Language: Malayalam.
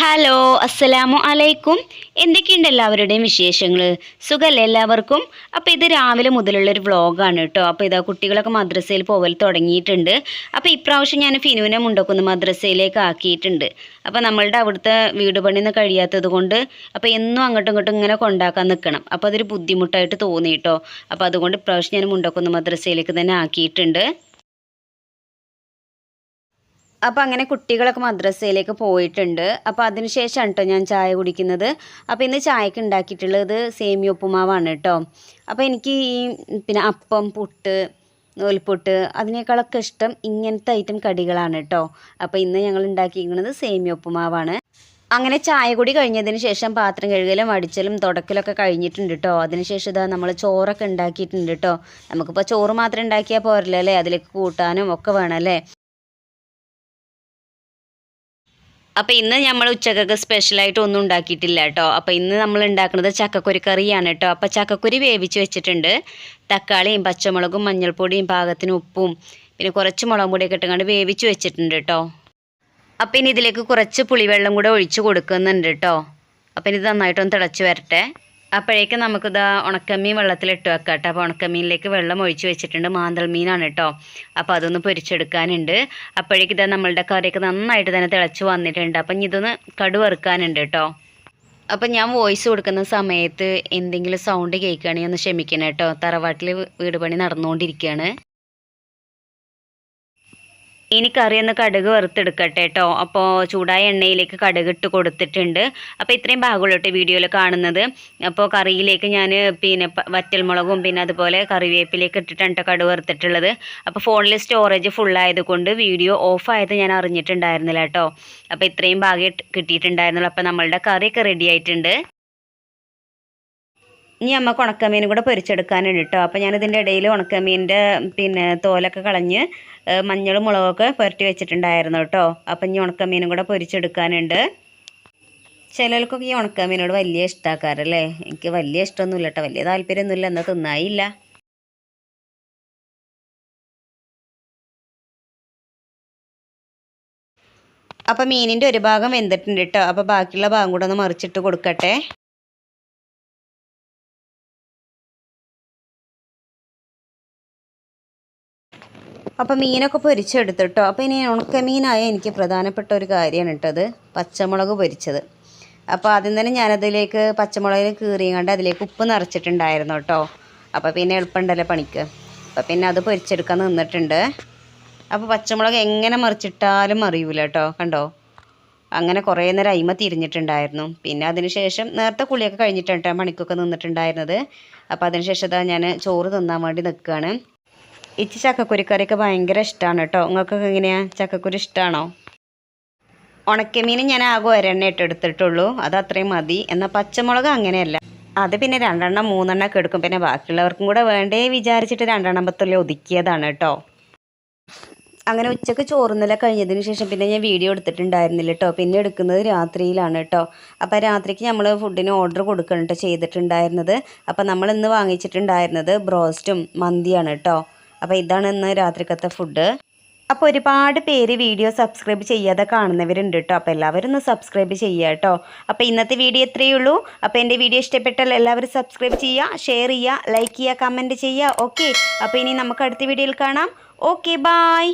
ഹലോ അസ്സലാമു അലൈക്കും. എന്തൊക്കെയുണ്ട് എല്ലാവരുടെയും വിശേഷങ്ങൾ? സുഖമല്ലേ എല്ലാവർക്കും? അപ്പോൾ ഇത് രാവിലെ മുതലുള്ളൊരു വ്ളോഗാണ് കേട്ടോ. അപ്പോൾ ഇതാ കുട്ടികളൊക്കെ മദ്രസയിൽ പോകൽ തുടങ്ങിയിട്ടുണ്ട്. അപ്പോൾ ഇപ്രാവശ്യം ഞാൻ ഫിനുവിനെ മുണ്ടക്കുന്ന് മദ്രസയിലേക്ക് ആക്കിയിട്ടുണ്ട്. അപ്പോൾ നമ്മളുടെ അവിടുത്തെ വീട് പണിയൊന്നും കഴിയാത്തത് കൊണ്ട് അപ്പോൾ എന്നും അങ്ങോട്ടും ഇങ്ങോട്ടും ഇങ്ങനെ കൊണ്ടാക്കാൻ നിൽക്കണം. അപ്പോൾ അതൊരു ബുദ്ധിമുട്ടായിട്ട് തോന്നി കേട്ടോ. അപ്പോൾ അതുകൊണ്ട് ഇപ്രാവശ്യം ഞാൻ മുണ്ടക്കുന്ന് മദ്രസയിലേക്ക് തന്നെ ആക്കിയിട്ടുണ്ട്. അപ്പോൾ അങ്ങനെ കുട്ടികളൊക്കെ മദ്രസയിലേക്ക് പോയിട്ടുണ്ട്. അപ്പോൾ അതിന് ശേഷമാണ് കേട്ടോ ഞാൻ ചായ കുടിക്കുന്നത്. അപ്പോൾ ഇന്ന് ചായക്ക് ഉണ്ടാക്കിയിട്ടുള്ളത് സേമിയ ഉപ്പുമാവാണ് കേട്ടോ. അപ്പോൾ എനിക്ക് പിന്നെ അപ്പം, പുട്ട്, നൂൽപുട്ട് അതിനേക്കാളൊക്കെ ഇഷ്ടം ഇങ്ങനത്തെ ഐറ്റം കടികളാണ് കേട്ടോ. അപ്പോൾ ഇന്ന് ഞങ്ങൾ ഉണ്ടാക്കിയിരിക്കുന്നത് സേമിയ ഉപ്പുമാവാണ്. അങ്ങനെ ചായ കൂടി കഴിഞ്ഞതിന് ശേഷം പാത്രം കഴുകലും അടിച്ചലും തുടക്കലൊക്കെ കഴിഞ്ഞിട്ടുണ്ട് കേട്ടോ. അതിനുശേഷം ഇതാ നമ്മൾ ചോറൊക്കെ ഉണ്ടാക്കിയിട്ടുണ്ട് കേട്ടോ. നമുക്കിപ്പോൾ ചോറ് മാത്രം ഉണ്ടാക്കിയാൽ പോരല്ലോ അല്ലേ, അതിലേക്ക് കൂട്ടാനും ഒക്കെ വേണമല്ലേ. അപ്പോൾ ഇന്ന് നമ്മൾ ഉച്ചക്കൊക്കെ സ്പെഷ്യലായിട്ട് ഒന്നും ഉണ്ടാക്കിയിട്ടില്ല കേട്ടോ. അപ്പോൾ ഇന്ന് നമ്മൾ ഉണ്ടാക്കുന്നത് ചക്കക്കുരി കറിയാണ് കേട്ടോ. അപ്പോൾ ചക്കക്കുരി വേവിച്ച് വെച്ചിട്ടുണ്ട്. തക്കാളിയും പച്ചമുളകും മഞ്ഞൾപ്പൊടിയും പാകത്തിന് ഉപ്പും പിന്നെ കുറച്ച് മുളക് പൊടിയൊക്കെ ഇട്ടുകൊണ്ട് വേവിച്ച് വെച്ചിട്ടുണ്ട് കേട്ടോ. അപ്പോൾ ഇനി ഇതിലേക്ക് കുറച്ച് പുളിവെള്ളം കൂടെ ഒഴിച്ച് കൊടുക്കുന്നുണ്ട് കേട്ടോ. അപ്പോൾ ഇത് നന്നായിട്ടൊന്ന് തിളച്ച് വരട്ടെ. അപ്പോഴേക്ക് നമുക്കിതാ ഉണക്കമീൻ വെള്ളത്തിലിട്ട് വെക്കാം കേട്ടോ. അപ്പോൾ ഉണക്കമീനിലേക്ക് വെള്ളം ഒഴിച്ച് വെച്ചിട്ടുണ്ട്. മാന്തൽ മീനാണ് കേട്ടോ. അപ്പോൾ അതൊന്ന് പൊരിച്ചെടുക്കാനുണ്ട്. അപ്പോഴേക്ക് ഇതാ നമ്മളുടെ കറിയൊക്കെ നന്നായിട്ട് തന്നെ തിളച്ച് വന്നിട്ടുണ്ട്. അപ്പം ഇനി ഇതൊന്ന് കടുവറുക്കാനുണ്ട് കേട്ടോ. അപ്പം ഞാൻ വോയിസ് കൊടുക്കുന്ന സമയത്ത് എന്തെങ്കിലും സൗണ്ട് കേൾക്കുകയാണെങ്കിൽ ഒന്ന് ക്ഷമിക്കണം കേട്ടോ. തറവാട്ടിൽ വീട് പണി നടന്നുകൊണ്ടിരിക്കുകയാണ്. ഇനി കറി ഒന്ന് കടുക് വറുത്തെടുക്കട്ടെ കേട്ടോ. അപ്പോൾ ചൂടായ എണ്ണയിലേക്ക് കടുക് ഇട്ട് കൊടുത്തിട്ടുണ്ട്. അപ്പോൾ ഇത്രയും ഭാഗമുള്ളൂ കേട്ടോ വീഡിയോയിൽ കാണുന്നത്. അപ്പോൾ കറിയിലേക്ക് ഞാൻ പിന്നെ വറ്റൽമുളകും പിന്നെ അതുപോലെ കറിവേപ്പിലേക്ക് ഇട്ടിട്ടാണ് കേട്ടോ കടുക് വറുത്തിട്ടുള്ളത്. അപ്പോൾ ഫോണിൽ സ്റ്റോറേജ് ഫുള്ളായത് കൊണ്ട് വീഡിയോ ഓഫായത് ഞാൻ അറിഞ്ഞിട്ടുണ്ടായിരുന്നില്ല കേട്ടോ. അപ്പോൾ ഇത്രയും ഭാഗം കിട്ടിയിട്ടുണ്ടായിരുന്നുള്ളൂ. അപ്പോൾ നമ്മളുടെ കറിയൊക്കെ റെഡി ആയിട്ടുണ്ട്. ഇനി നമുക്ക് ഉണക്കമീനും കൂടെ പൊരിച്ചെടുക്കാനുണ്ട് കേട്ടോ. അപ്പോൾ ഞാനിതിൻ്റെ ഇടയിൽ ഉണക്കമീനിൻ്റെ പിന്നെ തോലൊക്കെ കളഞ്ഞ് മഞ്ഞളും മുളകൊക്കെ പുരട്ടി വെച്ചിട്ടുണ്ടായിരുന്നു കേട്ടോ. അപ്പം ഇനി ഉണക്കമീനും കൂടെ പൊരിച്ചെടുക്കാനുണ്ട്. ചിലർക്കൊക്കെ ഈ ഉണക്കമീനോട് വലിയ ഇഷ്ടമാക്കാറല്ലേ. എനിക്ക് വലിയ ഇഷ്ടമൊന്നുമില്ല കേട്ടോ, വലിയ താല്പര്യമൊന്നുമില്ല, എന്നാൽ തിന്നായില്ല. അപ്പം മീനിൻ്റെ ഒരു ഭാഗം വെന്തിട്ടുണ്ട് കേട്ടോ. അപ്പോൾ ബാക്കിയുള്ള ഭാഗം കൂടെ ഒന്ന് മറിച്ചിട്ട് കൊടുക്കട്ടെ. അപ്പോൾ മീനൊക്കെ പൊരിച്ചെടുത്തിട്ടോ. അപ്പോൾ ഇനി ഉണക്കമീനായ എനിക്ക് പ്രധാനപ്പെട്ട ഒരു കാര്യമാണ് കേട്ടത്, പച്ചമുളക് പൊരിച്ചത്. അപ്പോൾ ആദ്യം തന്നെ ഞാനതിലേക്ക് പച്ചമുളകിൽ കീറിയങ്ങാണ്ട് അതിലേക്ക് ഉപ്പ് നിറച്ചിട്ടുണ്ടായിരുന്നു കേട്ടോ. അപ്പോൾ പിന്നെ എളുപ്പമുണ്ടല്ലോ പണിക്ക്. അപ്പോൾ പിന്നെ അത് പൊരിച്ചെടുക്കാൻ നിന്നിട്ടുണ്ട്. അപ്പോൾ പച്ചമുളക് എങ്ങനെ മറിച്ചിട്ടാലും അറിയൂല കേട്ടോ. കണ്ടോ, അങ്ങനെ കുറേ നേരം അയിമ തിരിഞ്ഞിട്ടുണ്ടായിരുന്നു. പിന്നെ അതിന് ശേഷം നേരത്തെ കുളിയൊക്കെ കഴിഞ്ഞിട്ടാണ് കേട്ടോ പണിക്കൊക്കെ നിന്നിട്ടുണ്ടായിരുന്നത്. അപ്പോൾ അതിന് ശേഷം ഇതാ ഞാൻ ചോറ് തിന്നാൻ വേണ്ടി നിൽക്കുകയാണ്. ഇച്ചി ചക്കക്കുരിക്കറിയൊക്കെ ഭയങ്കര ഇഷ്ടമാണ് കേട്ടോ. നിങ്ങൾക്കൊക്കെ എങ്ങനെയാണ്, ചക്കക്കുരി ഇഷ്ടമാണോ? ഉണക്കമീൻ ഞാൻ ആകെ ഒരെണ്ണ എടുത്തിട്ടുള്ളൂ, അത് അത്രയും മതി. എന്നാൽ പച്ചമുളക് അങ്ങനെയല്ല, അത് പിന്നെ 2 3 ഒക്കെ എടുക്കും. പിന്നെ ബാക്കിയുള്ളവർക്കും കൂടെ വേണ്ടേ വിചാരിച്ചിട്ട് 2 ഒതുക്കിയതാണ് കേട്ടോ. അങ്ങനെ ഉച്ചക്ക് ചോറുന്നല കഴിഞ്ഞതിന് ശേഷം പിന്നെ ഞാൻ വീഡിയോ എടുത്തിട്ടുണ്ടായിരുന്നില്ല കേട്ടോ. പിന്നെ എടുക്കുന്നത് രാത്രിയിലാണ് കേട്ടോ. അപ്പോൾ രാത്രിക്ക് നമ്മൾ ഫുഡിന് ഓർഡർ കൊടുക്കണം കേട്ടോ ചെയ്തിട്ടുണ്ടായിരുന്നത്. അപ്പോൾ നമ്മൾ ഇന്ന് വാങ്ങിച്ചിട്ടുണ്ടായിരുന്നത് ബ്രോസ്റ്റും മന്തിയാണ് കേട്ടോ. അപ്പോൾ ഇതാണ് ഇന്ന് രാത്രിക്കത്തെ ഫുഡ്. അപ്പോൾ ഒരുപാട് പേര് വീഡിയോ സബ്സ്ക്രൈബ് ചെയ്യാതെ കാണുന്നവരുണ്ട് കേട്ടോ. അപ്പോൾ എല്ലാവരും ഒന്ന് സബ്സ്ക്രൈബ് ചെയ്യുക കേട്ടോ. അപ്പോൾ ഇന്നത്തെ വീഡിയോ ഇത്രയേ ഉള്ളൂ. അപ്പോൾ എൻ്റെ വീഡിയോ ഇഷ്ടപ്പെട്ടാൽ എല്ലാവരും സബ്സ്ക്രൈബ് ചെയ്യുക, ഷെയർ ചെയ്യുക, ലൈക്ക് ചെയ്യുക, കമൻറ്റ് ചെയ്യുക. ഓക്കെ, അപ്പോൾ ഇനി നമുക്ക് അടുത്ത വീഡിയോയിൽ കാണാം. Okay, bye.